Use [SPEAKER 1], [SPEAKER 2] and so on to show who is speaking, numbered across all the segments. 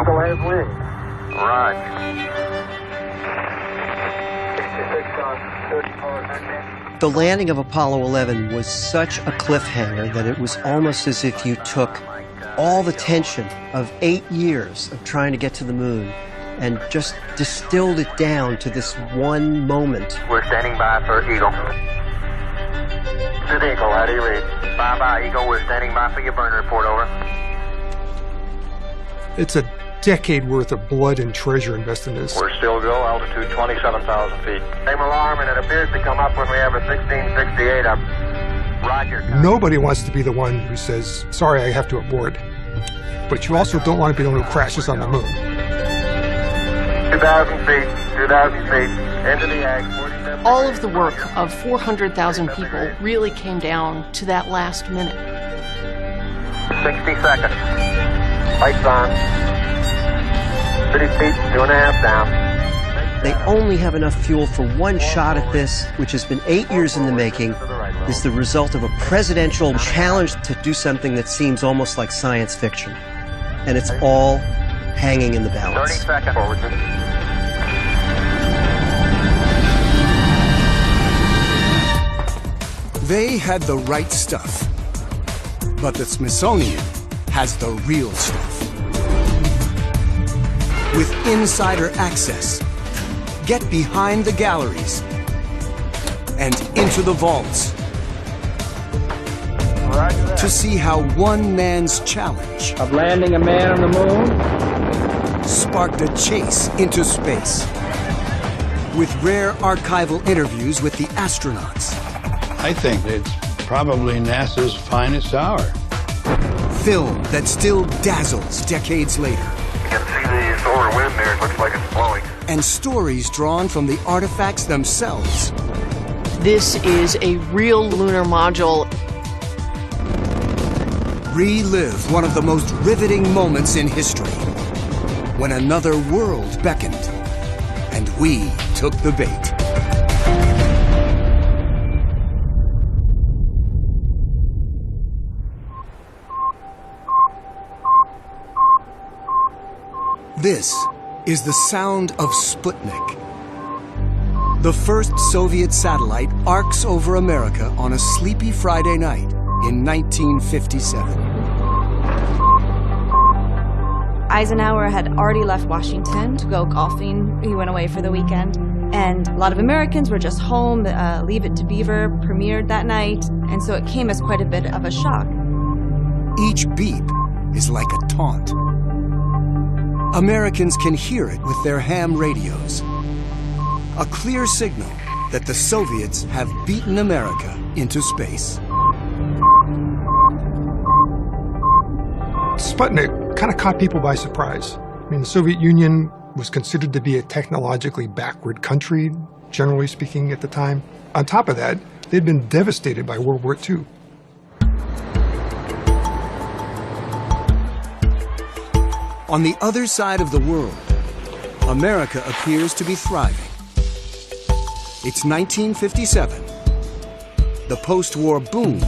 [SPEAKER 1] Eagle has wings.
[SPEAKER 2] Roger.
[SPEAKER 3] The landing of Apollo 11 was such a cliffhanger that it was almost as if you took all the tension of 8 years of trying to get to the moon and just distilled it down to this one moment.
[SPEAKER 2] We're standing by for Eagle. This is Eagle, how do you read? Bye-bye, Eagle. We're standing by for your burn report, over.
[SPEAKER 4] It's a decade worth of blood and treasure invested in this.
[SPEAKER 2] We're still go, altitude 27,000 feet. Same alarm, and it appears to come up when we have a 1668 up. Roger.
[SPEAKER 4] Nobody wants to be the one who says, sorry, I have to abort. But you also don't want to be the one who crashes on the moon.
[SPEAKER 2] 2,000 feet, 2,000 feet, into the ag. 47.
[SPEAKER 5] All of the work of 400,000 people really came down to that last minute.
[SPEAKER 2] 60 seconds. Lights on. 30 feet, 2.5 down.
[SPEAKER 3] They only have enough fuel for one shot at this, which has been 8 years in the making, is the result of a presidential challenge to do something that seems almost like science fiction. And it's all hanging in the
[SPEAKER 2] 30
[SPEAKER 3] balance.
[SPEAKER 2] seconds. Forward.
[SPEAKER 6] They had the right stuff, but the Smithsonian has the real stuff. With insider access, get behind the galleries and into the vaults to see how one man's challenge
[SPEAKER 1] Of landing a man on the moon.
[SPEAKER 6] sparked a chase into space with rare archival interviews with the astronauts.
[SPEAKER 7] I think it's probably NASA's finest hour.
[SPEAKER 6] Film that still dazzles decades later.
[SPEAKER 2] You can see the solar wind there. It looks like it's blowing.
[SPEAKER 6] And stories drawn from the artifacts themselves.
[SPEAKER 5] This is a real lunar module.
[SPEAKER 6] Relive one of the most riveting moments in history, when another world beckoned, and we took the bait. This is the sound of Sputnik. The first Soviet satellite arcs over America on a sleepy Friday night in 1957.
[SPEAKER 8] Eisenhower had already left Washington to go golfing. He went away for the weekend. And a lot of Americans were just home. Leave It to Beaver premiered that night. And so it came as quite a bit of a shock.
[SPEAKER 6] Each beep is like a taunt. Americans can hear it with their ham radios. A clear signal that the Soviets have beaten America into space.
[SPEAKER 4] Sputnik kind of caught people by surprise. I mean, the Soviet Union was considered to be a technologically backward country, generally speaking, at the time. On top of that, they'd been devastated by World War II.
[SPEAKER 6] On the other side of the world, America appears to be thriving. It's 1957. The post-war boom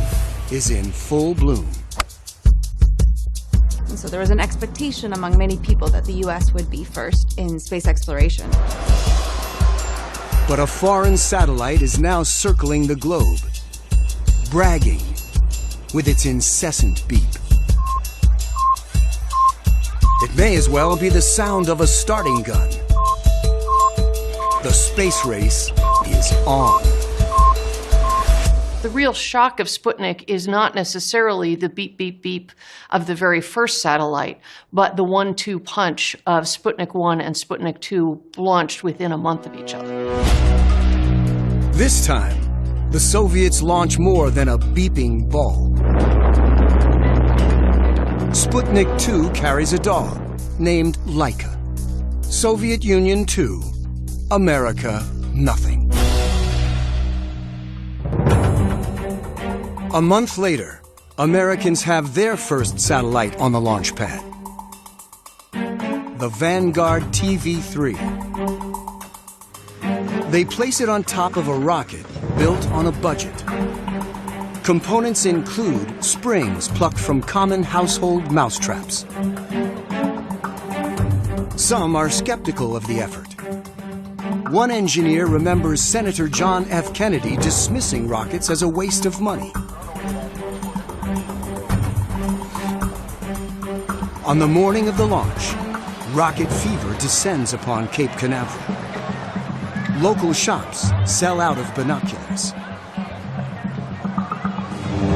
[SPEAKER 6] is in full bloom.
[SPEAKER 8] And so there was an expectation among many people that the U.S. would be first in space exploration.
[SPEAKER 6] But a foreign satellite is now circling the globe, bragging with its incessant beep. It may as well be the sound of a starting gun. The space race is on.
[SPEAKER 5] The real shock of Sputnik is not necessarily the beep, beep, beep of the very first satellite, but the 1-2 punch of Sputnik 1 and Sputnik 2 launched within a month of each other.
[SPEAKER 6] This time, the Soviets launch more than a beeping ball. Sputnik 2 carries a dog named Laika. Soviet Union 2, America nothing. A month later, Americans have their first satellite on the launch pad. The Vanguard TV-3. They place it on top of a rocket built on a budget. Components include springs plucked from common household mousetraps. Some are skeptical of the effort. One engineer remembers Senator John F. Kennedy dismissing rockets as a waste of money. On the morning of the launch, rocket fever descends upon Cape Canaveral. Local shops sell out of binoculars.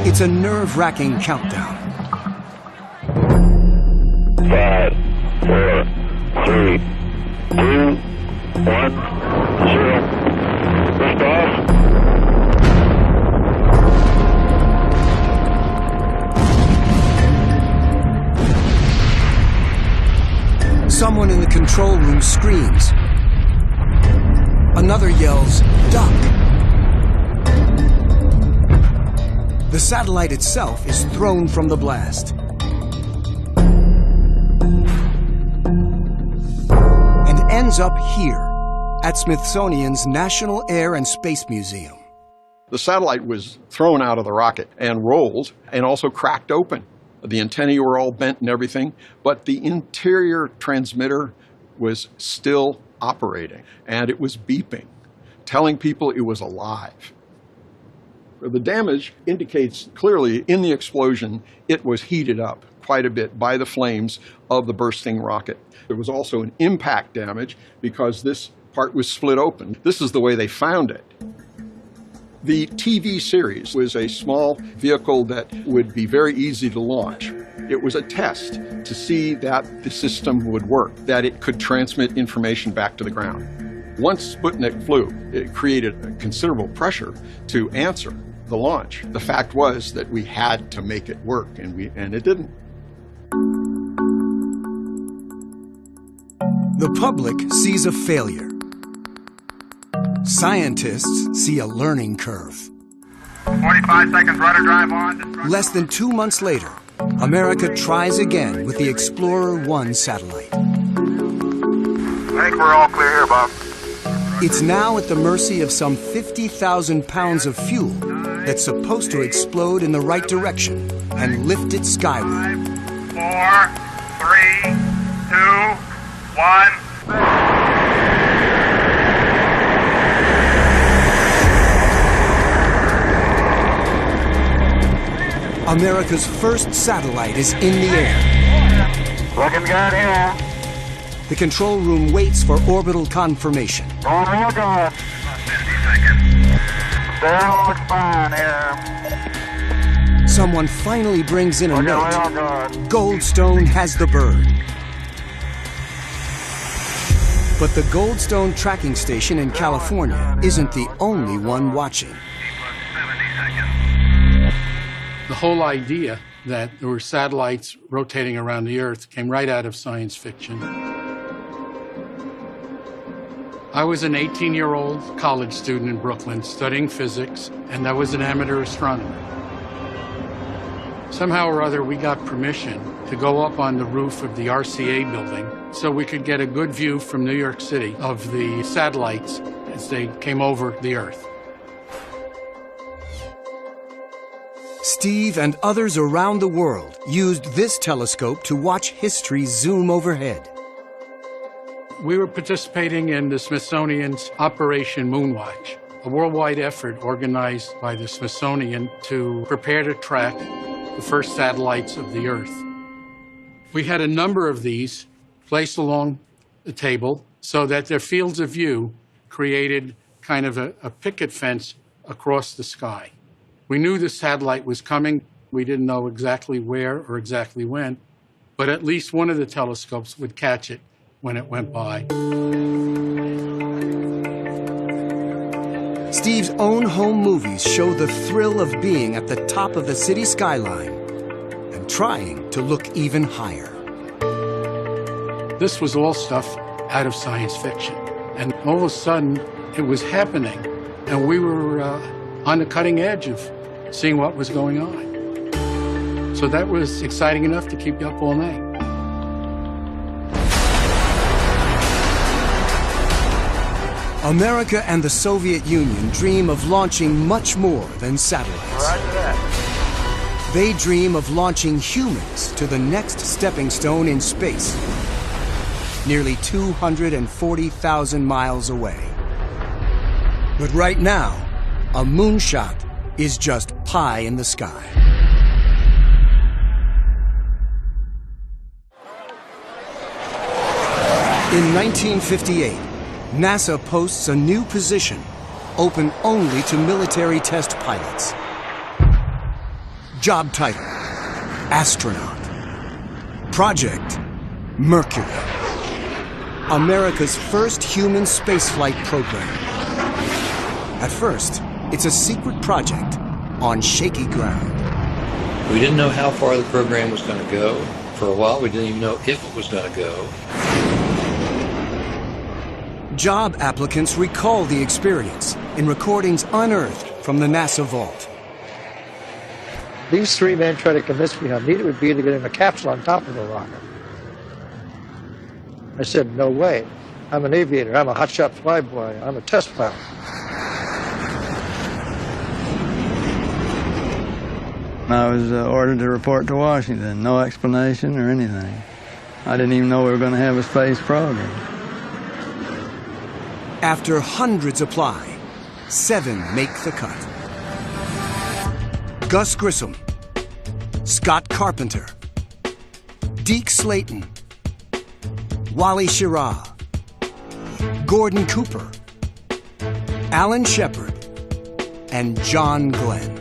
[SPEAKER 6] It's a nerve-wracking countdown.
[SPEAKER 2] 5, 4, 3, 2, 1, 0. Liftoff.
[SPEAKER 6] Someone in the control room screams. Another yells, "Duck!" The satellite itself is thrown from the blast. And ends up here, at Smithsonian's National Air and Space Museum.
[SPEAKER 9] The satellite was thrown out of the rocket and rolled and also cracked open. The antennae were all bent and everything, but the interior transmitter was still operating, and it was beeping, telling people it was alive. The damage indicates clearly in the explosion it was heated up quite a bit by the flames of the bursting rocket. There was also an impact damage because this part was split open. This is the way they found it. The TV series was a small vehicle that would be very easy to launch. It was a test to see that the system would work, that it could transmit information back to the ground. Once Sputnik flew, it created a considerable pressure to answer the launch. The fact was that we had to make it work, and it didn't.
[SPEAKER 6] The public sees a failure. Scientists see a learning curve.
[SPEAKER 2] 45 seconds, rudder drive on.
[SPEAKER 6] Less than 2 months later, America tries again with the Explorer 1 satellite.
[SPEAKER 2] I think we're all clear here, Bob.
[SPEAKER 6] It's now at the mercy of some 50,000 pounds of fuel that's supposed to explode in the right direction and lift it skyward.
[SPEAKER 2] 4, 3, 2, 1.
[SPEAKER 6] America's first satellite is in the air.
[SPEAKER 2] Looking good here.
[SPEAKER 6] The control room waits for orbital confirmation.
[SPEAKER 2] Going real good. 50 seconds. Still looks fine here.
[SPEAKER 6] Someone finally brings in a
[SPEAKER 2] Looking
[SPEAKER 6] note.
[SPEAKER 2] real good.
[SPEAKER 6] Goldstone has the bird. But the Goldstone tracking station in California isn't the only one watching.
[SPEAKER 2] 70 seconds.
[SPEAKER 7] The whole idea that there were satellites rotating around the Earth came right out of science fiction. I was an 18-year-old college student in Brooklyn studying physics, and I was an amateur astronomer. Somehow or other, we got permission to go up on the roof of the RCA building so we could get a good view from New York City of the satellites as they came over the Earth.
[SPEAKER 6] Steve and others around the world used this telescope to watch history zoom overhead.
[SPEAKER 7] We were participating in the Smithsonian's Operation Moonwatch, a worldwide effort organized by the Smithsonian to prepare to track the first satellites of the Earth. We had a number of these placed along the table so that their fields of view created kind of a picket fence across the sky. We knew the satellite was coming. We didn't know exactly where or exactly when, but at least one of the telescopes would catch it when it went by.
[SPEAKER 6] Steve's own home movies show the thrill of being at the top of the city skyline and trying to look even higher.
[SPEAKER 7] This was all stuff out of science fiction. And all of a sudden, it was happening. And we were on the cutting edge of seeing what was going on. So that was exciting enough to keep you up all night.
[SPEAKER 6] America and the Soviet Union dream of launching much more than satellites.
[SPEAKER 2] Roger that.
[SPEAKER 6] They dream of launching humans to the next stepping stone in space. nearly 240,000 miles away. But right now, a moonshot is just pie in the sky. In 1958, NASA posts a new position, open only to military test pilots. Job title, astronaut. Project, Mercury. America's first human spaceflight program. At first, it's a secret project on shaky ground.
[SPEAKER 10] We didn't know how far the program was going to go. For a while, we didn't even know if it was going to go.
[SPEAKER 6] Job applicants recall the experience in recordings unearthed from the NASA vault.
[SPEAKER 1] These three men tried to convince me how neat it would be to get in a capsule on top of a rocket. I said, no way. I'm an aviator. I'm a hotshot flyboy. I'm a test pilot.
[SPEAKER 11] I was ordered to report to Washington. No explanation or anything. I didn't even know we were going to have a space program.
[SPEAKER 6] After hundreds apply, 7 make the cut. Gus Grissom, Scott Carpenter, Deke Slayton, Wally Schirra, Gordon Cooper, Alan Shepard, and John Glenn.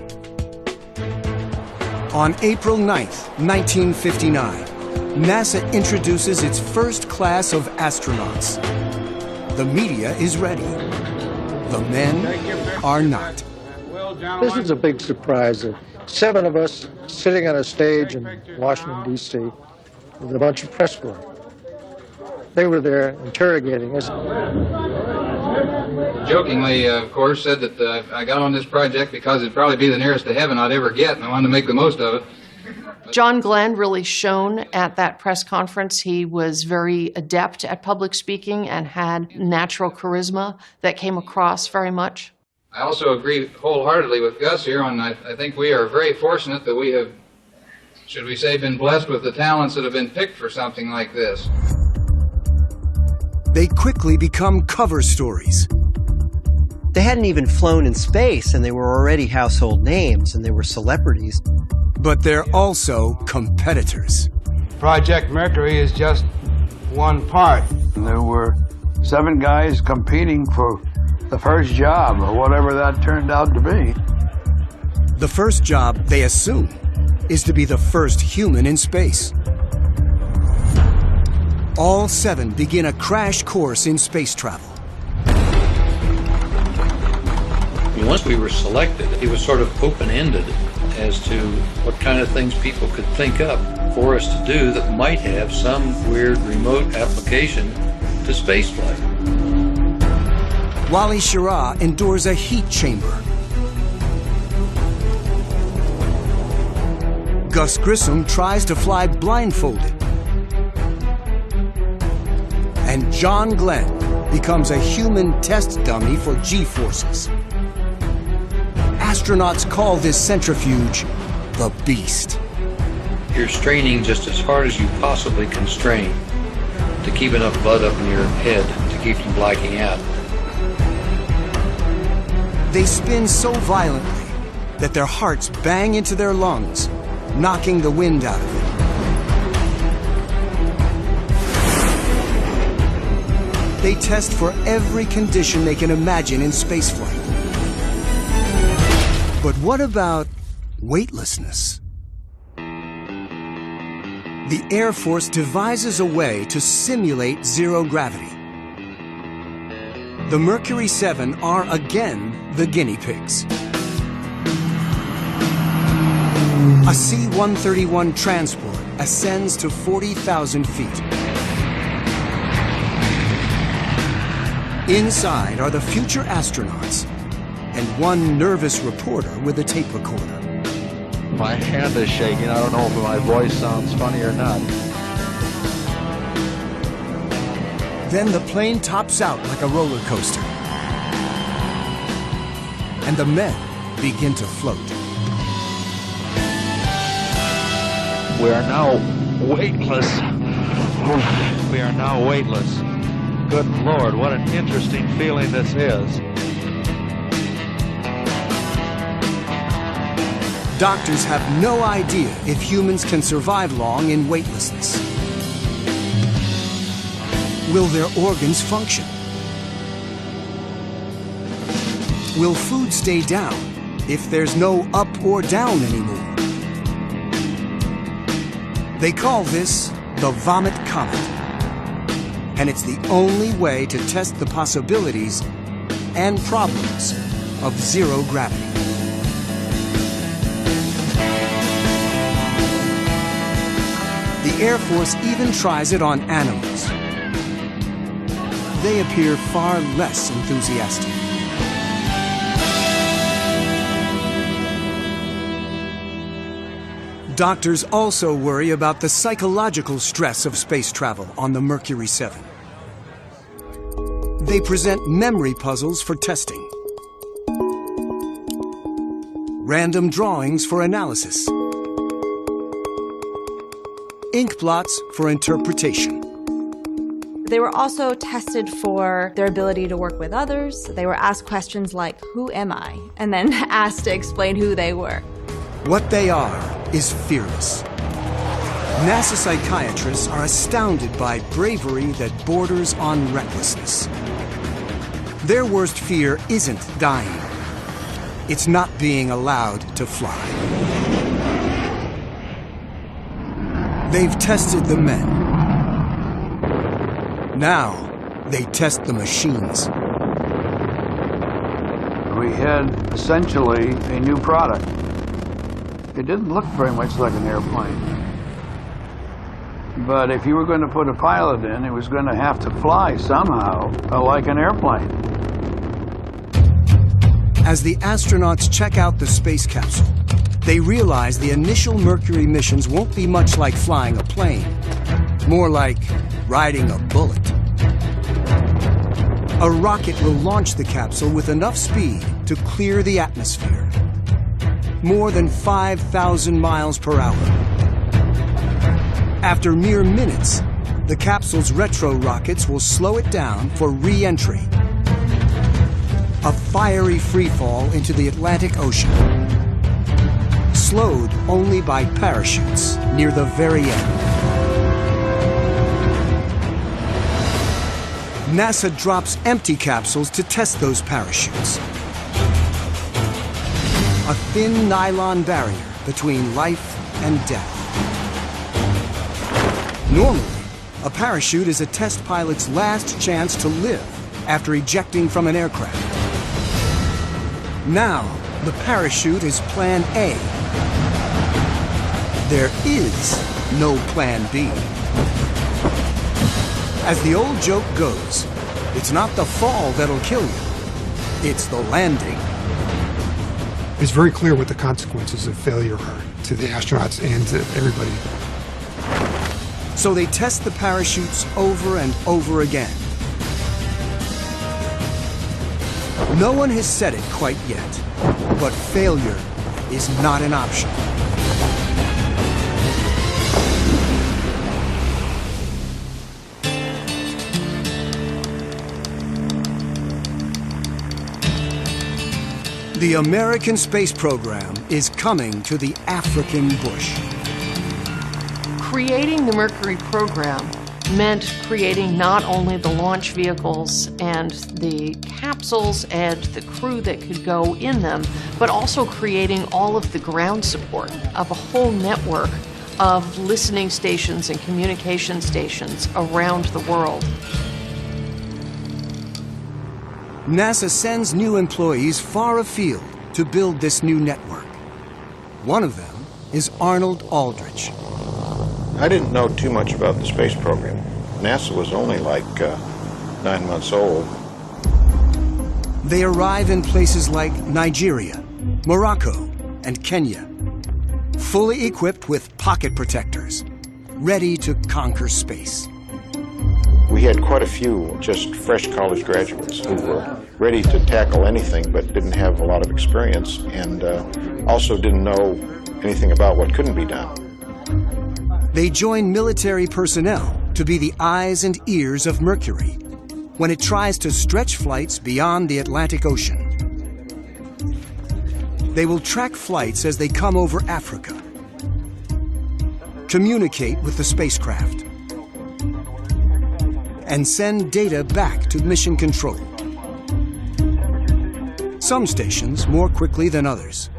[SPEAKER 6] On April 9th, 1959, NASA introduces its first class of astronauts. The media is ready. The men are not.
[SPEAKER 1] This was a big surprise. 7 of us sitting on a stage in Washington, D.C. with a bunch of press corps. They were there interrogating us.
[SPEAKER 12] Jokingly, of course, said that I got on this project because it'd probably be the nearest to heaven I'd ever get, and I wanted to make the most of it.
[SPEAKER 5] John Glenn really shone at that press conference. He was very adept at public speaking and had natural charisma that came across very much.
[SPEAKER 12] I also agree wholeheartedly with Gus here, and I think we are very fortunate that we have, should we say, been blessed with the talents that have been picked for something like this.
[SPEAKER 6] They quickly become cover stories.
[SPEAKER 3] They hadn't even flown in space, and they were already household names, and they were celebrities.
[SPEAKER 6] But they're also competitors.
[SPEAKER 11] Project Mercury is just one part. There were 7 guys competing for the first job, or whatever that turned out to be.
[SPEAKER 6] The first job, they assume, is to be the first human in space. All 7 begin a crash course in space travel.
[SPEAKER 10] Once we were selected, it was sort of open-ended as to what kind of things people could think up for us to do that might have some weird remote application to spaceflight.
[SPEAKER 6] Wally Schirra endures a heat chamber. Gus Grissom tries to fly blindfolded. And John Glenn becomes a human test dummy for G-forces. Astronauts call this centrifuge the Beast.
[SPEAKER 10] You're straining just as hard as you possibly can strain to keep enough blood up in your head to keep from blacking out.
[SPEAKER 6] They spin so violently that their hearts bang into their lungs, knocking the wind out of them. They test for every condition they can imagine in spaceflight. But what about weightlessness? The Air Force devises a way to simulate zero gravity. The Mercury 7 are again the guinea pigs. A C-131 transport ascends to 40,000 feet. Inside are the future astronauts and one nervous reporter with a tape recorder.
[SPEAKER 13] My hand is shaking. I don't know if my voice sounds funny or not.
[SPEAKER 6] Then the plane tops out like a roller coaster. And the men begin to float.
[SPEAKER 13] We are now weightless We are now weightless. Good Lord, what an interesting feeling this is.
[SPEAKER 6] Doctors have no idea if humans can survive long in weightlessness. Will their organs function? Will food stay down if there's no up or down anymore? They call this the Vomit Comet. And it's the only way to test the possibilities and problems of zero gravity. The Air Force even tries it on animals. They appear far less enthusiastic. Doctors also worry about the psychological stress of space travel on the Mercury 7. They present memory puzzles for testing, random drawings for analysis, ink blots for interpretation.
[SPEAKER 8] They were also tested for their ability to work with others. They were asked questions like, "Who am I?" and then asked to explain who they were.
[SPEAKER 6] What they are is fearless. NASA psychiatrists are astounded by bravery that borders on recklessness. Their worst fear isn't dying. It's not being allowed to fly. They've tested the men. Now, they test the machines.
[SPEAKER 11] We had essentially a new product. It didn't look very much like an airplane. But if you were going to put a pilot in, it was going to have to fly somehow, like an airplane.
[SPEAKER 6] As the astronauts check out the space capsule, they realize the initial Mercury missions won't be much like flying a plane, more like riding a bullet. A rocket will launch the capsule with enough speed to clear the atmosphere. More than 5,000 miles per hour. After mere minutes, the capsule's retro rockets will slow it down for re-entry. A fiery freefall into the Atlantic Ocean. Slowed only by parachutes near the very end. NASA drops empty capsules to test those parachutes. A thin nylon barrier between life and death. Normally, a parachute is a test pilot's last chance to live after ejecting from an aircraft. Now, the parachute is Plan A. There is no Plan B. As the old joke goes, it's not the fall that'll kill you, it's the landing.
[SPEAKER 4] It's very clear what the consequences of failure are to the astronauts and to everybody.
[SPEAKER 6] So they test the parachutes over and over again. No one has said it quite yet, but failure is not an option. The American space program is coming to the African bush.
[SPEAKER 5] Creating the Mercury program meant creating not only the launch vehicles and the capsules and the crew that could go in them, but also creating all of the ground support of a whole network of listening stations and communication stations around the world.
[SPEAKER 6] NASA sends new employees far afield to build this new network. One of them is Arnold Aldrich.
[SPEAKER 14] I didn't know too much about the space program. NASA was only like 9 months old.
[SPEAKER 6] They arrive in places like Nigeria, Morocco, and Kenya, fully equipped with pocket protectors, ready to conquer space.
[SPEAKER 14] We had quite a few just fresh college graduates who were ready to tackle anything but didn't have a lot of experience and also didn't know anything about what couldn't be done.
[SPEAKER 6] They join military personnel to be the eyes and ears of Mercury when it tries to stretch flights beyond the Atlantic Ocean. They will track flights as they come over Africa, communicate with the spacecraft, and send data back to mission control. Some stations more quickly than others.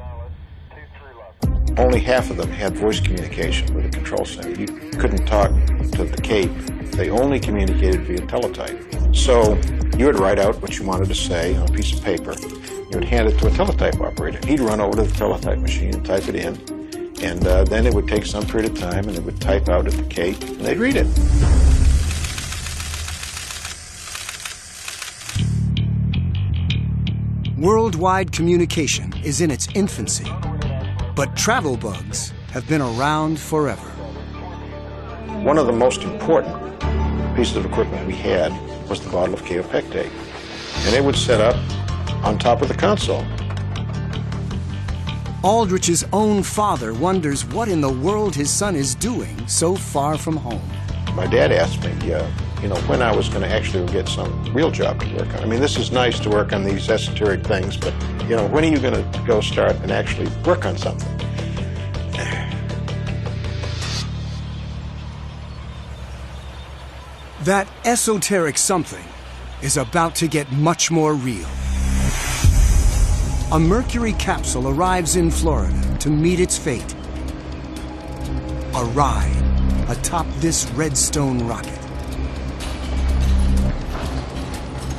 [SPEAKER 14] Only half of them had voice communication with the control center. You couldn't talk to the Cape. They only communicated via teletype. So you would write out what you wanted to say on a piece of paper. You would hand it to a teletype operator. He'd run over to the teletype machine and type it in. And then it would take some period of time, and it would type out at the Cape, and they'd read it.
[SPEAKER 6] Worldwide communication is in its infancy, but travel bugs have been around forever.
[SPEAKER 14] One of the most important pieces of equipment we had was the bottle of kaopectate. And it would set up on top of the console.
[SPEAKER 6] Aldrich's own father wonders what in the world his son is doing so far from home.
[SPEAKER 14] My dad asked me, when I was going to actually get some real job to work on. I mean, this is nice to work on these esoteric things, but, when are you going to go start and actually work on something?
[SPEAKER 6] That esoteric something is about to get much more real. A Mercury capsule arrives in Florida to meet its fate. A ride atop this Redstone rocket.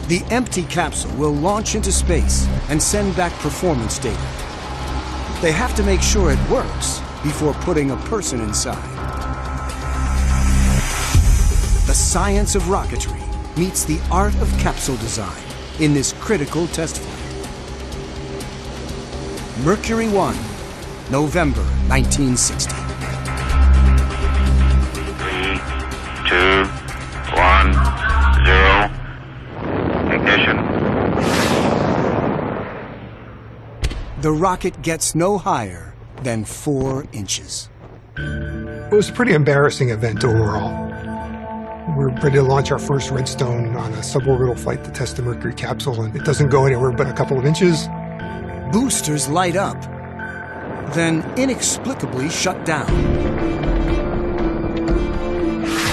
[SPEAKER 6] The empty capsule will launch into space and send back performance data. They have to make sure it works before putting a person inside. The science of rocketry meets the art of capsule design in this critical test flight. Mercury 1, November 1960.
[SPEAKER 2] 3, 2, 1, 0. Ignition.
[SPEAKER 6] The rocket gets no higher than 4 inches.
[SPEAKER 4] It was a pretty embarrassing event overall. We were ready to launch our first Redstone on a suborbital flight to test the Mercury capsule, and it doesn't go anywhere but a couple of inches.
[SPEAKER 6] Boosters light up, then inexplicably shut down.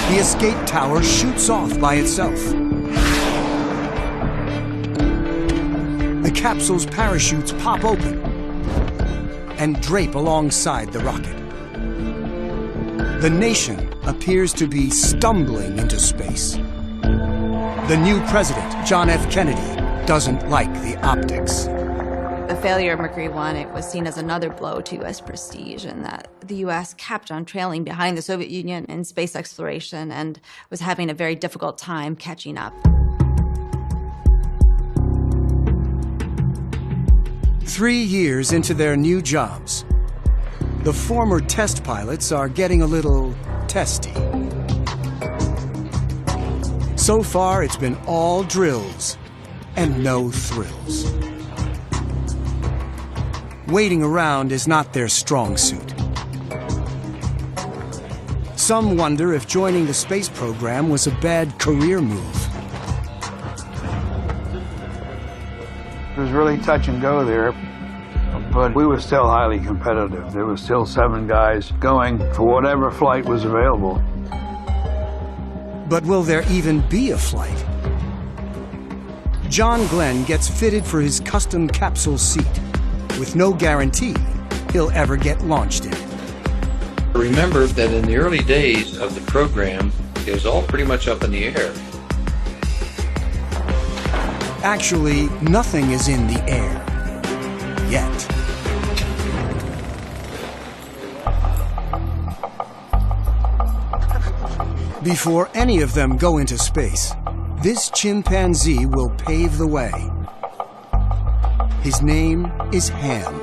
[SPEAKER 6] The escape tower shoots off by itself. The capsule's parachutes pop open and drape alongside the rocket. The nation appears to be stumbling into space. The new president, John F. Kennedy, doesn't like the optics.
[SPEAKER 8] The failure of Mercury 1, it was seen as another blow to U.S. prestige, and that the U.S. kept on trailing behind the Soviet Union in space exploration and was having a very difficult time catching up.
[SPEAKER 6] 3 years into their new jobs, the former test pilots are getting a little testy. So far, it's been all drills and no thrills. Waiting around is not their strong suit. Some wonder if joining the space program was a bad career move.
[SPEAKER 11] It was really touch and go there, but we were still highly competitive. There were still 7 guys going for whatever flight was available.
[SPEAKER 6] But will there even be a flight? John Glenn gets fitted for his custom capsule seat, with no guarantee he'll ever get launched in it.
[SPEAKER 10] Remember that in the early days of the program, it was all pretty much up in the air.
[SPEAKER 6] Actually, nothing is in the air. Yet. Before any of them go into space, this chimpanzee will pave the way. His name is Ham.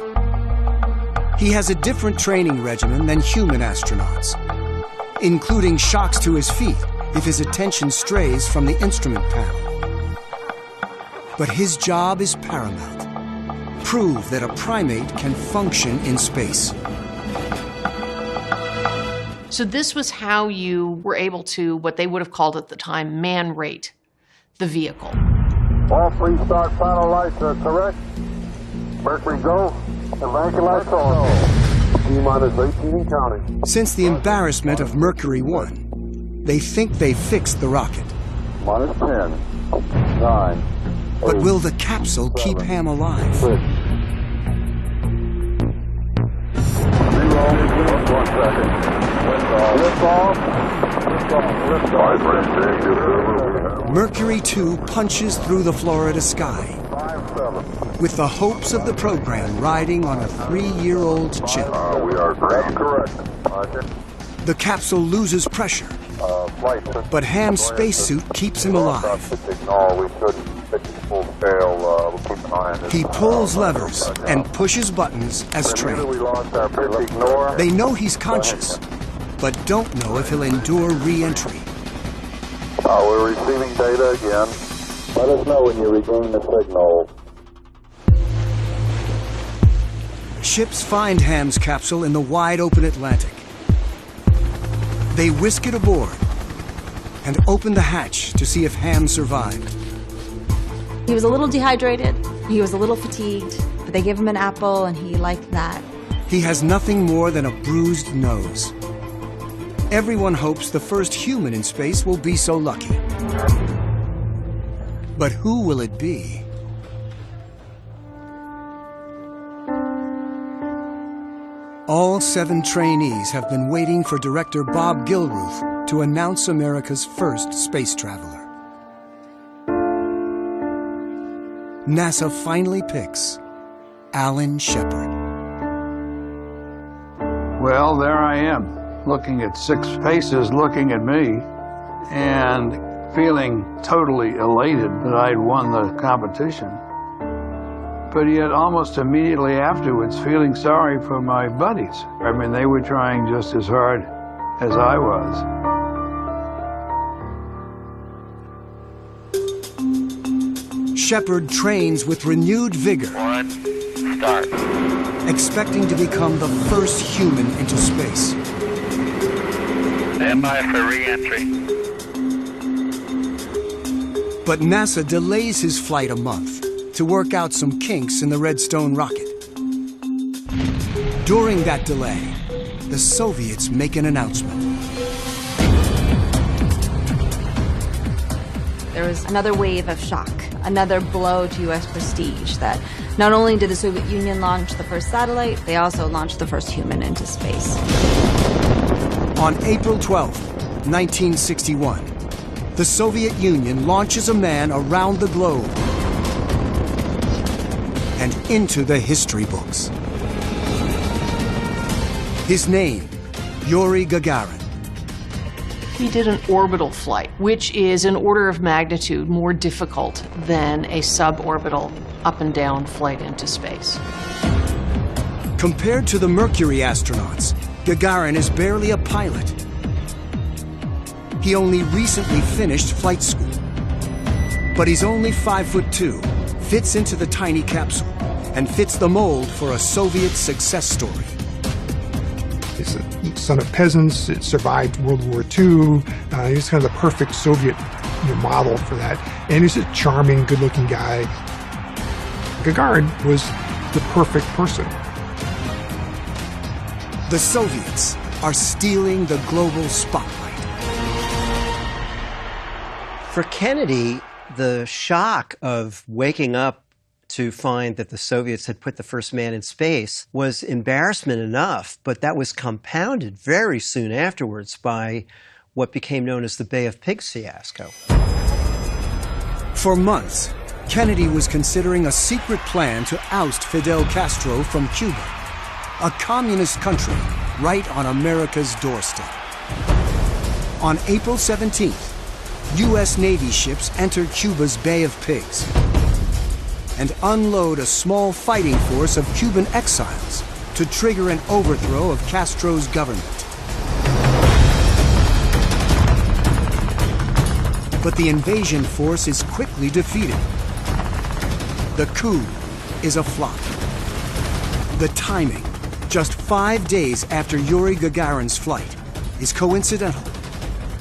[SPEAKER 6] He has a different training regimen than human astronauts, including shocks to his feet if his attention strays from the instrument panel. But his job is paramount. Prove that a primate can function in space.
[SPEAKER 5] So this was how you were able to, what they would have called at the time, man rate the vehicle.
[SPEAKER 2] All three start final lights are correct. Mercury go. Evacuate lights on. T-minus 18 and counting.
[SPEAKER 6] Since the embarrassment of Mercury 1, they think they fixed the rocket.
[SPEAKER 2] Minus 10, 9,
[SPEAKER 6] But will the capsule keep Ham alive?
[SPEAKER 2] 6. 1 second. Lift off.
[SPEAKER 6] Mercury 2 punches through the Florida sky, with the hopes of the program riding on a 3-year-old chip.
[SPEAKER 2] We are correct.
[SPEAKER 6] The capsule loses pressure, but Ham's spacesuit keeps him alive. He pulls levers and pushes buttons as trained. They know he's conscious, but don't know if he'll endure re-entry.
[SPEAKER 2] We're receiving data again. Let us know when you regain the signal.
[SPEAKER 6] Ships find Ham's capsule in the wide-open Atlantic. They whisk it aboard and open the hatch to see if Ham survived.
[SPEAKER 8] He was a little dehydrated, he was a little fatigued, but they gave him an apple and he liked that.
[SPEAKER 6] He has nothing more than a bruised nose. Everyone hopes the first human in space will be so lucky. But who will it be? All 7 trainees have been waiting for director Bob Gilruth to announce America's first space traveler. NASA finally picks Alan Shepard.
[SPEAKER 11] Well, there I am, looking at 6 faces looking at me and feeling totally elated that I'd won the competition. But yet almost immediately afterwards feeling sorry for my buddies. I mean, they were trying just as hard as I was.
[SPEAKER 6] Shepard trains with renewed vigor,
[SPEAKER 2] Start.
[SPEAKER 6] expecting to become the first human into space.
[SPEAKER 2] Stand by for re-entry.
[SPEAKER 6] But NASA delays his flight a month to work out some kinks in the Redstone rocket. During that delay, the Soviets make an announcement.
[SPEAKER 8] There was another wave of shock, another blow to U.S. prestige, that not only did the Soviet Union launch the first satellite, they also launched the first human into space.
[SPEAKER 6] On April 12, 1961, the Soviet Union launches a man around the globe and into the history books. His name, Yuri Gagarin.
[SPEAKER 5] He did an orbital flight, which is an order of magnitude more difficult than a suborbital up and down flight into space.
[SPEAKER 6] Compared to the Mercury astronauts, Gagarin is barely a pilot. He only recently finished flight school. But he's only 5'2", fits into the tiny capsule, and fits the mold for a Soviet success story.
[SPEAKER 4] He's the son of peasants, it survived World War II. He was kind of the perfect Soviet model for that. And he's a charming, good-looking guy. Gagarin was the perfect person.
[SPEAKER 6] The Soviets are stealing the global spotlight.
[SPEAKER 3] For Kennedy, the shock of waking up to find that the Soviets had put the first man in space was embarrassment enough, but that was compounded very soon afterwards by what became known as the Bay of Pigs fiasco.
[SPEAKER 6] For months, Kennedy was considering a secret plan to oust Fidel Castro from Cuba, a communist country right on America's doorstep. On April 17th, U.S. Navy ships enter Cuba's Bay of Pigs and unload a small fighting force of Cuban exiles to trigger an overthrow of Castro's government. But the invasion force is quickly defeated. The coup is a flop. The timing, just 5 days after Yuri Gagarin's flight, is coincidental,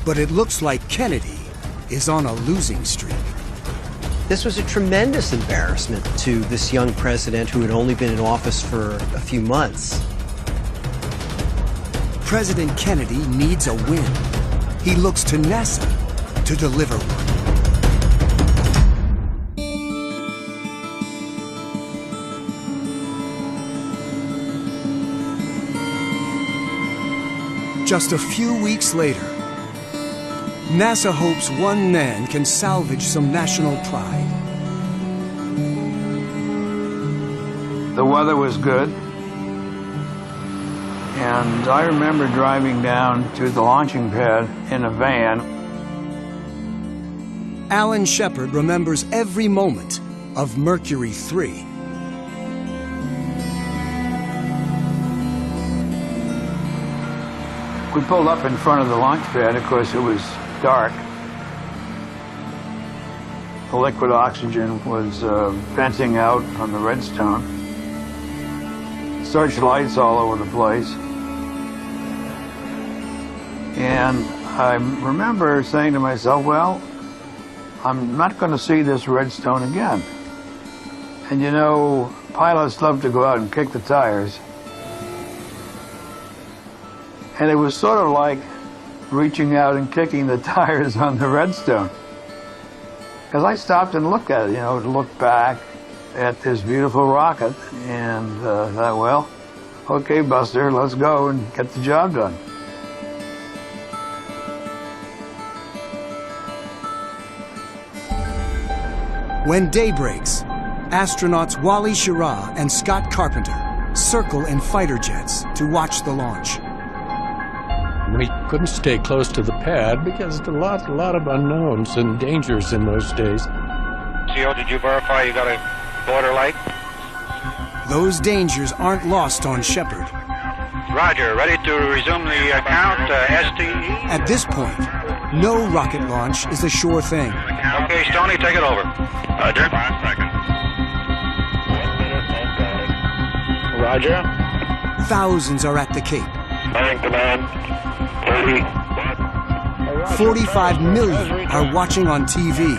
[SPEAKER 6] but it looks like Kennedy is on a losing streak.
[SPEAKER 3] This was a tremendous embarrassment to this young president who had only been in office for a few months.
[SPEAKER 6] President Kennedy needs a win. He looks to NASA to deliver one. Just a few weeks later, NASA hopes one man can salvage some national pride.
[SPEAKER 11] The weather was good, and I remember driving down to the launching pad in a van.
[SPEAKER 6] Alan Shepard remembers every moment of Mercury 3.
[SPEAKER 11] We pulled up in front of the launch pad. Of course, it was dark. The liquid oxygen was venting out on the redstone. Searchlights all over the place. And I remember saying to myself, well, I'm not going to see this redstone again. And you know, pilots love to go out and kick the tires. And it was sort of like reaching out and kicking the tires on the redstone. Because I stopped and looked at it, you know, to look back at this beautiful rocket, and thought, well, okay, Buster, let's go and get the job done.
[SPEAKER 6] When day breaks, astronauts Wally Schirra and Scott Carpenter circle in fighter jets to watch the launch.
[SPEAKER 15] We couldn't stay close to the pad because there are a lot of unknowns and dangers in those days.
[SPEAKER 16] CO, did you verify you got a border light?
[SPEAKER 6] Those dangers aren't lost on Shepard.
[SPEAKER 16] Roger, ready to resume the count, STE?
[SPEAKER 6] At this point, no rocket launch is a sure thing.
[SPEAKER 16] Okay, Stoney, take it over. Roger. 5 seconds. Roger.
[SPEAKER 6] Thousands are at the Cape.
[SPEAKER 16] Firing command.
[SPEAKER 6] 45 million are watching on TV.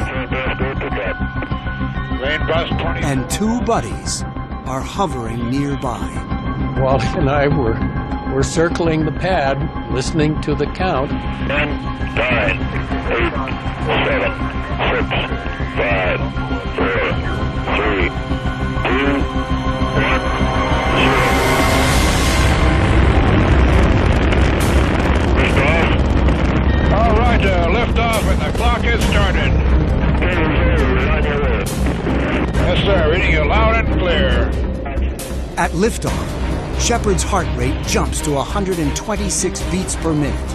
[SPEAKER 6] And 2 buddies are hovering nearby.
[SPEAKER 15] Wally and I were circling the pad, listening to the count.
[SPEAKER 16] 10, 9, 8, 7, 6, 5, 4, 3, 2, 1, 0.
[SPEAKER 2] All right, lift off and the clock has started. Yes, sir, reading you loud and clear.
[SPEAKER 6] At liftoff, Shepard's heart rate jumps to 126 beats per minute.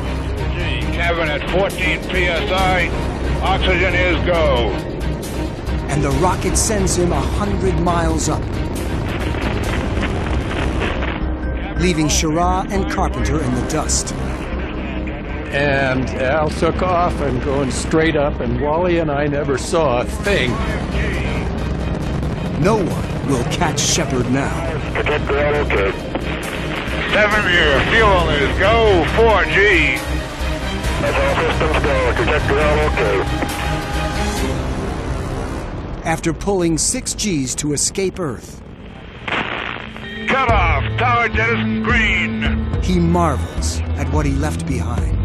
[SPEAKER 2] Cabin at 14 psi, oxygen is go.
[SPEAKER 6] And the rocket sends him 100 miles up, leaving Schirra and Carpenter in the dust.
[SPEAKER 15] And Al took off and going straight up, and Wally and I never saw a thing.
[SPEAKER 6] No one will catch Shepard now.
[SPEAKER 2] Protect the auto kit. 7-year, fuel is go, 4G. That's all systems go, protect the auto kit.
[SPEAKER 6] After pulling 6 Gs to escape Earth,
[SPEAKER 2] Cut off, tower jettison green.
[SPEAKER 6] he marvels at what he left behind.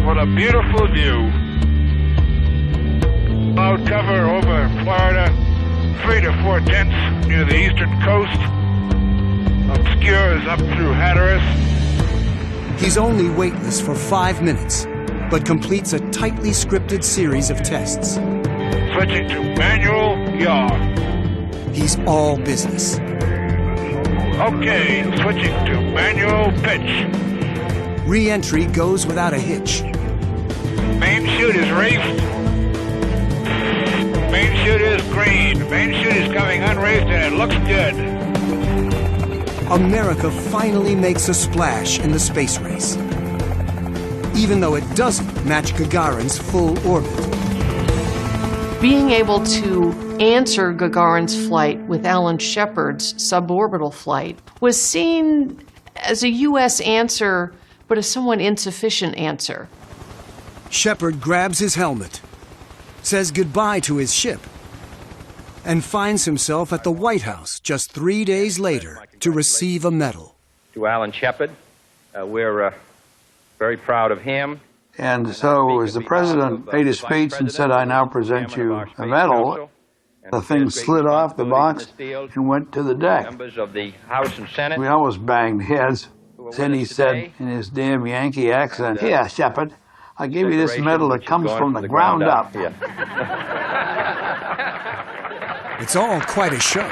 [SPEAKER 2] What a beautiful view. Cloud cover over Florida, 3 to 4 tenths near the eastern coast. Obscures up through Hatteras.
[SPEAKER 6] He's only weightless for 5 minutes, but completes a tightly scripted series of tests.
[SPEAKER 2] Switching to manual yaw.
[SPEAKER 6] He's all business.
[SPEAKER 2] Okay, switching to manual pitch.
[SPEAKER 6] Re-entry goes without a hitch.
[SPEAKER 2] Main chute is raced. Main chute is green. Main chute is coming unraced and it looks good.
[SPEAKER 6] America finally makes a splash in the space race, even though it doesn't match Gagarin's full orbit.
[SPEAKER 5] Being able to answer Gagarin's flight with Alan Shepard's suborbital flight was seen as a U.S. answer but a somewhat insufficient answer.
[SPEAKER 6] Shepard grabs his helmet, says goodbye to his ship, and finds himself at the White House just 3 days later to receive a medal.
[SPEAKER 17] To Alan Shepard, we're very proud of him.
[SPEAKER 11] And so as the president made his speech and said, "I now present you a medal," the thing slid off the box and went to the deck.
[SPEAKER 17] Members of the House and Senate.
[SPEAKER 11] We almost banged heads. Then he said in his damn Yankee accent, "Here, Shepard, I give you this medal that comes from the ground up."
[SPEAKER 6] It's all quite a show.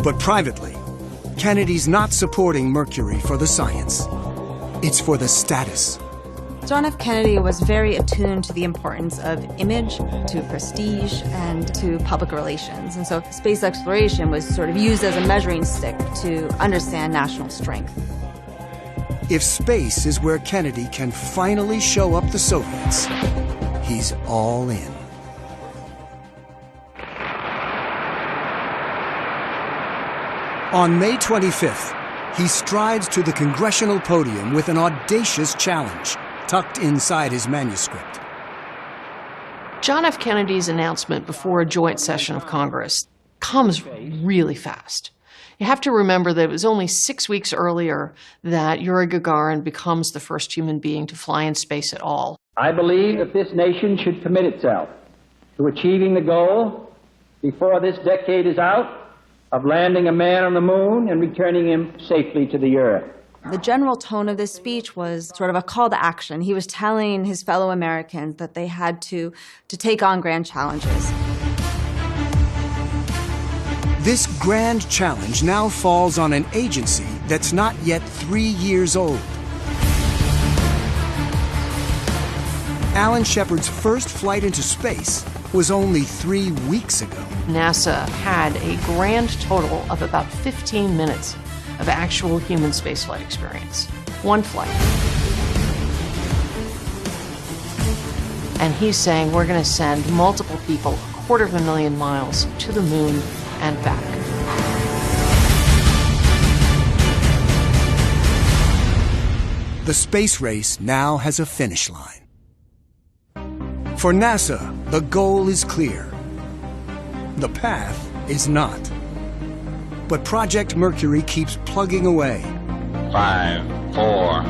[SPEAKER 6] But privately, Kennedy's not supporting Mercury for the science. It's for the status.
[SPEAKER 8] John F. Kennedy was very attuned to the importance of image, to prestige, and to public relations. And so space exploration was sort of used as a measuring stick to understand national strength.
[SPEAKER 6] If space is where Kennedy can finally show up the Soviets, he's all in. On May 25th, he strides to the congressional podium with an audacious challenge tucked inside his manuscript.
[SPEAKER 5] John F. Kennedy's announcement before a joint session of Congress comes really fast. You have to remember that it was only 6 weeks earlier that Yuri Gagarin becomes the first human being to fly in space at all.
[SPEAKER 18] I believe that this nation should commit itself to achieving the goal before this decade is out of landing a man on the moon and returning him safely to the earth.
[SPEAKER 8] The general tone of this speech was sort of a call to action. He was telling his fellow Americans that they had to take on grand challenges.
[SPEAKER 6] This grand challenge now falls on an agency that's not yet 3 years old. Alan Shepard's first flight into space was only 3 weeks ago.
[SPEAKER 5] NASA had a grand total of about 15 minutes of actual human spaceflight experience. One flight. And he's saying we're going to send multiple people 250,000 miles to the moon and back.
[SPEAKER 6] The space race now has a finish line. For NASA, the goal is clear. The path is not. But Project Mercury keeps plugging away.
[SPEAKER 16] 5, 4,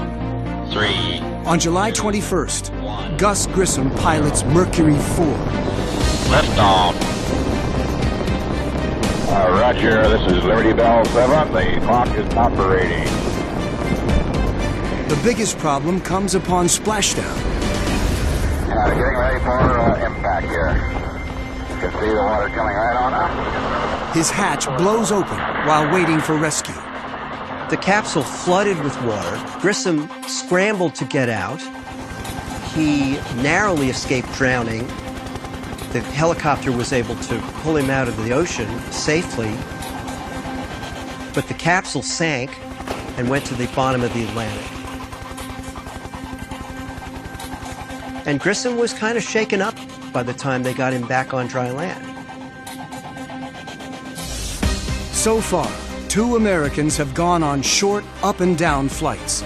[SPEAKER 16] 3.
[SPEAKER 6] On July 21st, Gus Grissom pilots Mercury 4.
[SPEAKER 16] Liftoff. Roger, this is Liberty Bell 7. The clock is operating.
[SPEAKER 6] The biggest problem comes upon splashdown.
[SPEAKER 16] Getting ready for impact here. You can see the water coming right on up.
[SPEAKER 6] His hatch blows open while waiting for rescue.
[SPEAKER 3] The capsule flooded with water. Grissom scrambled to get out. He narrowly escaped drowning. The helicopter was able to pull him out of the ocean safely. But the capsule sank and went to the bottom of the Atlantic. And Grissom was kind of shaken up by the time they got him back on dry land.
[SPEAKER 6] So far, 2 Americans have gone on short up and down flights.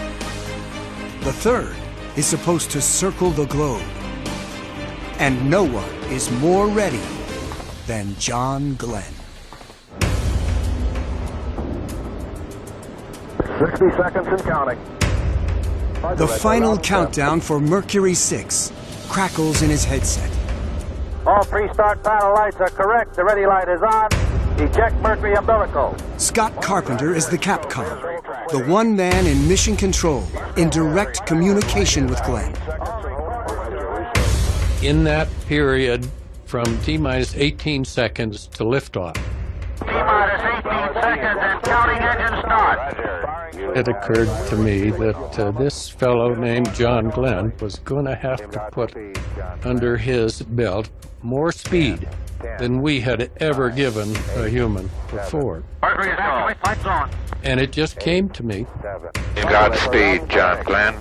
[SPEAKER 6] The third is supposed to circle the globe. And no one is more ready than John Glenn.
[SPEAKER 2] 60 seconds and counting.
[SPEAKER 6] The final countdown for Mercury 6 crackles in his headset.
[SPEAKER 18] All pre-start panel lights are correct. The ready light is on. Eject Mercury umbilical.
[SPEAKER 6] Scott Carpenter is the Capcom, the one man in mission control, in direct communication with Glenn.
[SPEAKER 15] In that period, from T-minus 18 seconds to liftoff,
[SPEAKER 18] T-minus 18 seconds and counting engine start.
[SPEAKER 15] it occurred to me that this fellow named John Glenn was going to have to put under his belt more speed than we had ever given a human before.
[SPEAKER 18] Lights on.
[SPEAKER 15] And it just came to me.
[SPEAKER 16] Godspeed, John Glenn.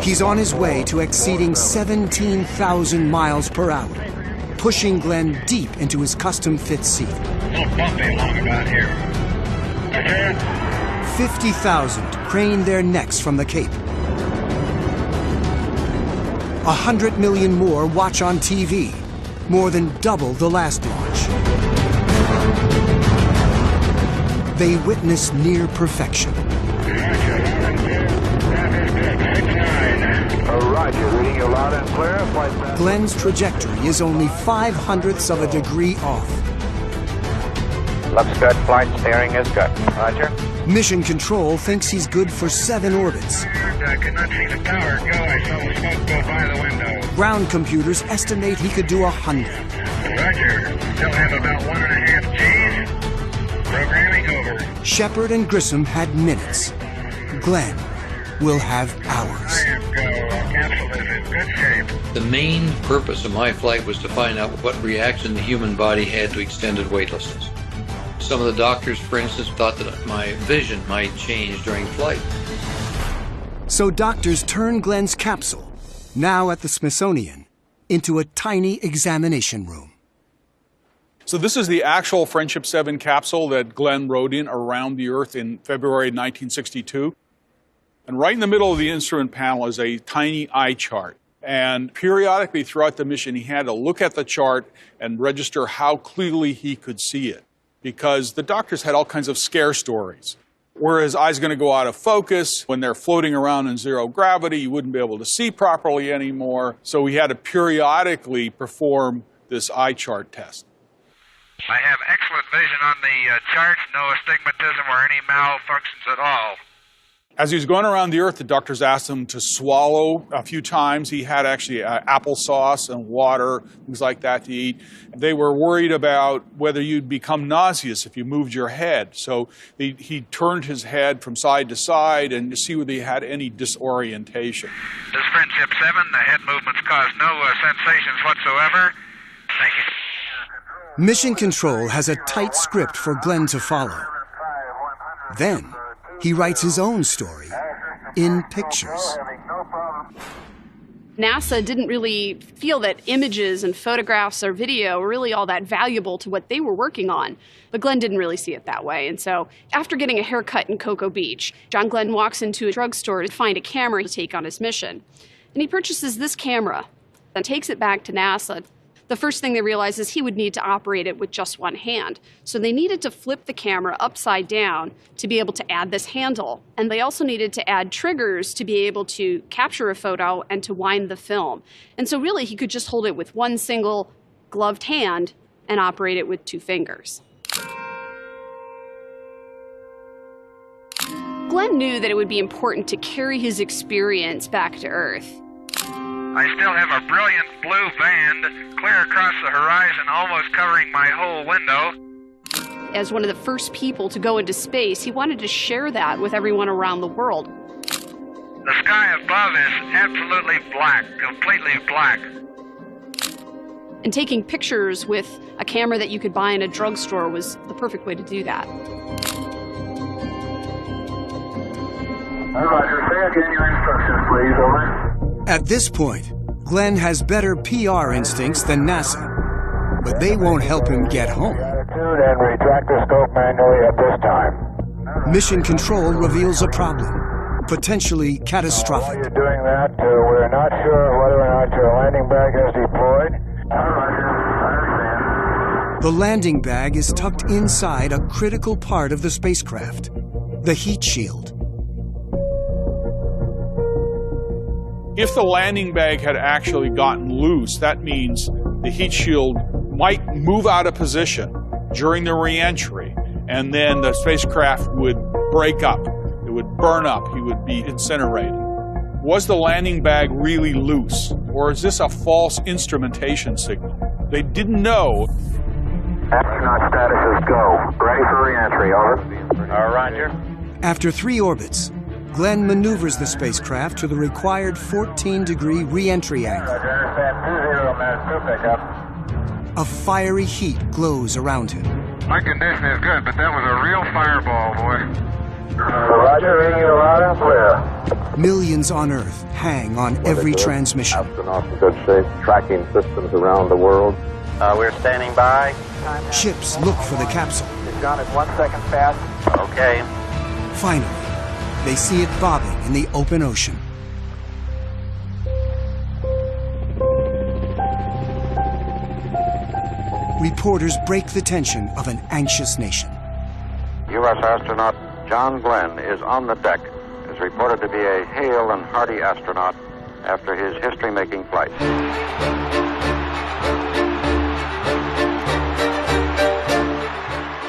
[SPEAKER 6] He's on his way to exceeding 17,000 miles per hour, pushing Glenn deep into his custom-fit seat.
[SPEAKER 16] A little bumpy along about here.
[SPEAKER 6] 50,000 crane their necks from the Cape. 100 million more watch on TV, more than double the last launch. They witness near perfection.
[SPEAKER 16] Roger, reading you loud and clear.
[SPEAKER 6] Glenn's trajectory is only 0.05 of a degree off.
[SPEAKER 16] Looks good. Flight steering is good. Roger.
[SPEAKER 6] Mission Control thinks he's good for 7 orbits.
[SPEAKER 16] I could not see the tower go. I saw the smoke go by the window.
[SPEAKER 6] Ground computers estimate he could do 100.
[SPEAKER 16] Roger. Still have about 1.5 Gs. Programming over.
[SPEAKER 6] Shepard and Grissom had minutes. Glenn will have hours.
[SPEAKER 16] Capsule is in good shape.
[SPEAKER 10] The main purpose of my flight was to find out what reaction the human body had to extended weightlessness. Some of the doctors, for instance, thought that my vision might change during flight.
[SPEAKER 6] So doctors turned Glenn's capsule, now at the Smithsonian, into a tiny examination room.
[SPEAKER 19] So this is the actual Friendship 7 capsule that Glenn rode in around the Earth in February 1962. And right in the middle of the instrument panel is a tiny eye chart. And periodically throughout the mission, he had to look at the chart and register how clearly he could see it. Because the doctors had all kinds of scare stories. Were his eyes going to go out of focus? When they're floating around in zero gravity, you wouldn't be able to see properly anymore. So we had to periodically perform this eye chart test.
[SPEAKER 16] I have excellent vision on the charts, no astigmatism or any malfunctions at all.
[SPEAKER 19] As he was going around the Earth, the doctors asked him to swallow a few times. He had actually applesauce and water, things like that to eat. They were worried about whether you'd become nauseous if you moved your head. So he turned his head from side to side and to see whether he had any disorientation.
[SPEAKER 16] This Friendship 7, the head movements cause no sensations whatsoever. Thank you.
[SPEAKER 6] Mission Control has a tight script for Glenn to follow. Then he writes his own story in pictures.
[SPEAKER 20] NASA didn't really feel that images and photographs or video were really all that valuable to what they were working on. But Glenn didn't really see it that way. And so after getting a haircut in Cocoa Beach, John Glenn walks into a drugstore to find a camera to take on his mission. And he purchases this camera and takes it back to NASA. The first thing they realized is he would need to operate it with just one hand. So they needed to flip the camera upside down to be able to add this handle. And they also needed to add triggers to be able to capture a photo and to wind the film. And so really he could just hold it with one single gloved hand and operate it with 2 fingers. Glenn knew that it would be important to carry his experience back to Earth.
[SPEAKER 16] I still have a brilliant blue band clear across the horizon, almost covering my whole window.
[SPEAKER 20] As one of the first people to go into space, he wanted to share that with everyone around the world.
[SPEAKER 16] The sky above is absolutely black, completely black.
[SPEAKER 20] And taking pictures with a camera that you could buy in a drugstore was the perfect way to do that.
[SPEAKER 16] Roger, say again your instructions, please, over.
[SPEAKER 6] At this point, Glenn has better PR instincts than NASA, but they won't help him get home.
[SPEAKER 16] Attitude and retract the scope manually at this time.
[SPEAKER 6] Mission Control reveals a problem, potentially catastrophic.
[SPEAKER 16] While you're doing that, we're not sure whether or not your landing bag has deployed. Roger, I understand.
[SPEAKER 6] The landing bag is tucked inside a critical part of the spacecraft, the heat shield.
[SPEAKER 19] If the landing bag had actually gotten loose, that means the heat shield might move out of position during the re-entry, and then the spacecraft would break up. It would burn up. He would be incinerated. Was the landing bag really loose, or is this a false instrumentation signal? They didn't know.
[SPEAKER 16] Astronaut status is go. Ready for re-entry, over. Roger.
[SPEAKER 6] After 3 orbits, Glenn maneuvers the spacecraft to the required 14-degree re-entry angle. A fiery heat glows around him.
[SPEAKER 16] My condition is good, but that was a real fireball, boy. Roger, reading you loud and clear.
[SPEAKER 6] Millions on Earth hang on every transmission.
[SPEAKER 2] Astronauts in good shape, tracking systems around the world.
[SPEAKER 17] We're standing by.
[SPEAKER 6] Ships look for the capsule.
[SPEAKER 17] John is 1 second fast. Okay.
[SPEAKER 6] Finally, they see it bobbing in the open ocean. Reporters break the tension of an anxious nation.
[SPEAKER 14] U.S. astronaut John Glenn is on the deck. Is reported to be a hale and hearty astronaut after his history-making flight.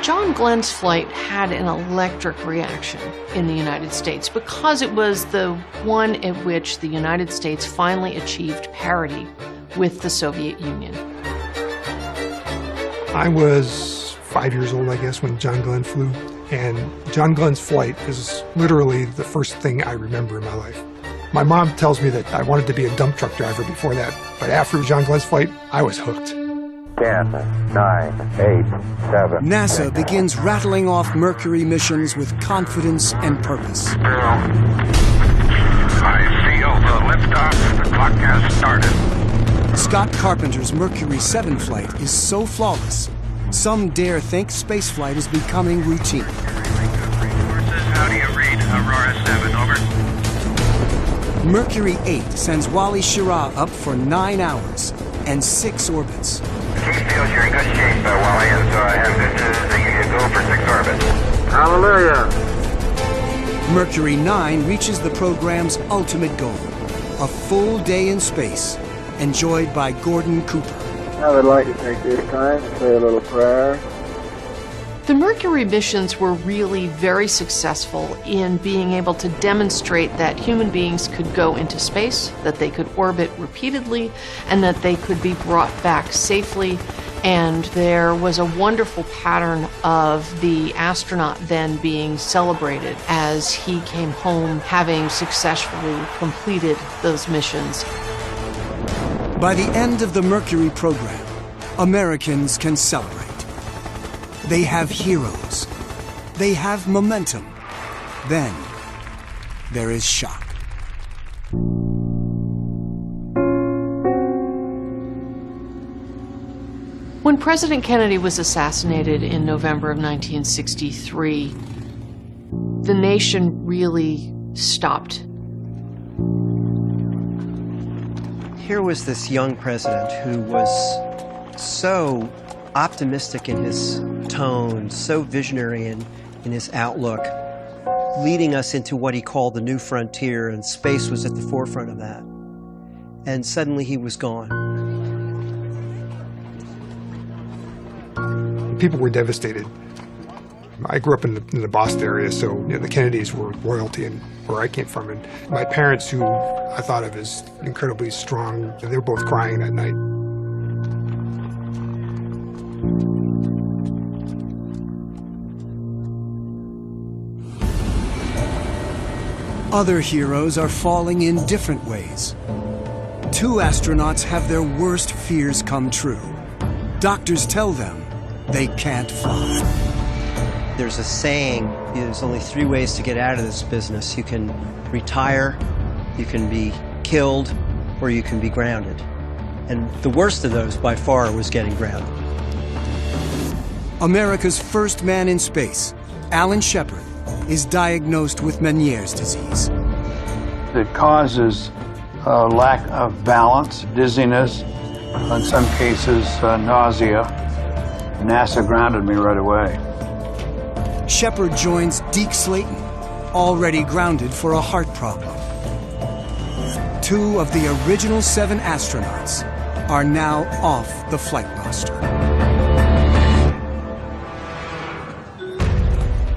[SPEAKER 5] John Glenn's flight had an electric reaction in the United States because it was the one at which the United States finally achieved parity with the Soviet Union.
[SPEAKER 4] I was 5 years old, I guess, when John Glenn flew. And John Glenn's flight is literally the first thing I remember in my life. My mom tells me that I wanted to be a dump truck driver before that. But after John Glenn's flight, I was hooked.
[SPEAKER 14] 10, 9, 8, 7.
[SPEAKER 6] NASA begins rattling off Mercury missions with confidence and purpose.
[SPEAKER 16] I feel the liftoff. The clock has started.
[SPEAKER 6] Scott Carpenter's Mercury 7 flight is so flawless, some dare think spaceflight is becoming routine.
[SPEAKER 16] How do you read Aurora 7? Over.
[SPEAKER 6] Mercury 8 sends Wally Schirra up for 9 hours and 6 orbits.
[SPEAKER 16] Chief feels you're in good shape, Wally, and so I have good news. They give you a go for 6 orbits.
[SPEAKER 2] Hallelujah!
[SPEAKER 6] Mercury 9 reaches the program's ultimate goal, a full day in space, enjoyed by Gordon Cooper.
[SPEAKER 2] I would like to take this time to say a little prayer.
[SPEAKER 5] The Mercury missions were really very successful in being able to demonstrate that human beings could go into space, that they could orbit repeatedly, and that they could be brought back safely. And there was a wonderful pattern of the astronaut then being celebrated as he came home having successfully completed those missions.
[SPEAKER 6] By the end of the Mercury program, Americans can celebrate. They have heroes. They have momentum. Then, there is shock.
[SPEAKER 5] When President Kennedy was assassinated in November of 1963, the nation really stopped.
[SPEAKER 3] Here was this young president who was so optimistic in his tone, so visionary in his outlook, leading us into what he called the new frontier, and space was at the forefront of that. And suddenly he was gone.
[SPEAKER 4] People were devastated. I grew up in the Boston area, so the Kennedys were royalty and where I came from. And my parents, who I thought of as incredibly strong, they were both crying that night.
[SPEAKER 6] Other heroes are falling in different ways. 2 astronauts have their worst fears come true. Doctors tell them they can't fly.
[SPEAKER 3] There's a saying, there's only 3 ways to get out of this business. You can retire, you can be killed, or you can be grounded. And the worst of those, by far, was getting grounded.
[SPEAKER 6] America's first man in space, Alan Shepard, is diagnosed with Meniere's disease.
[SPEAKER 11] It causes a lack of balance, dizziness, in some cases nausea. NASA grounded me right away.
[SPEAKER 6] Shepard joins Deke Slayton, already grounded for a heart problem. 2 of the original 7 astronauts are now off the flight roster.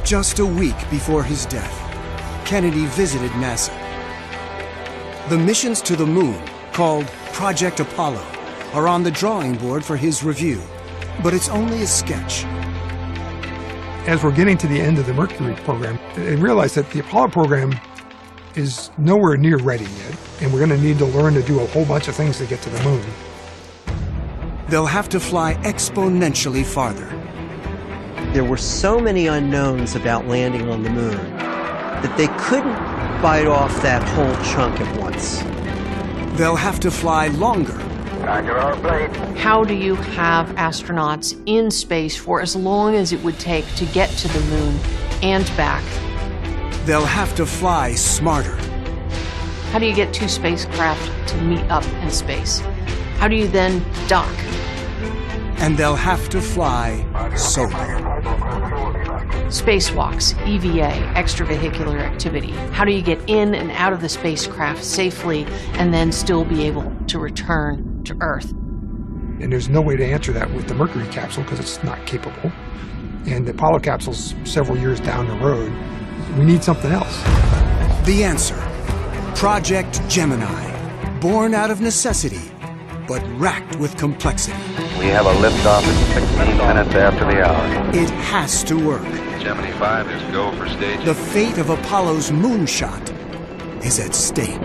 [SPEAKER 6] Just a week before his death, Kennedy visited NASA. The missions to the moon, called Project Apollo, are on the drawing board for his review, but it's only a sketch.
[SPEAKER 4] As we're getting to the end of the Mercury program, I realized that the Apollo program is nowhere near ready yet, and we're going to need to learn to do a whole bunch of things to get to the moon.
[SPEAKER 6] They'll have to fly exponentially farther.
[SPEAKER 3] There were so many unknowns about landing on the moon that they couldn't bite off that whole chunk at once.
[SPEAKER 6] They'll have to fly longer.
[SPEAKER 5] How do you have astronauts in space for as long as it would take to get to the moon and back?
[SPEAKER 6] They'll have to fly smarter.
[SPEAKER 5] How do you get two spacecraft to meet up in space? How do you then dock?
[SPEAKER 6] And they'll have to fly sober.
[SPEAKER 5] Spacewalks, EVA, extravehicular activity. How do you get in and out of the spacecraft safely and then still be able to return to Earth?
[SPEAKER 4] And there's no way to answer that with the Mercury capsule because it's not capable. And the Apollo capsule's several years down the road. We need something else.
[SPEAKER 6] The answer, Project Gemini, born out of necessity, but racked with complexity.
[SPEAKER 16] We have a liftoff at 16 minutes after the hour.
[SPEAKER 6] It has to work.
[SPEAKER 16] Gemini 5 is go for stage.
[SPEAKER 6] The fate of Apollo's moonshot is at stake.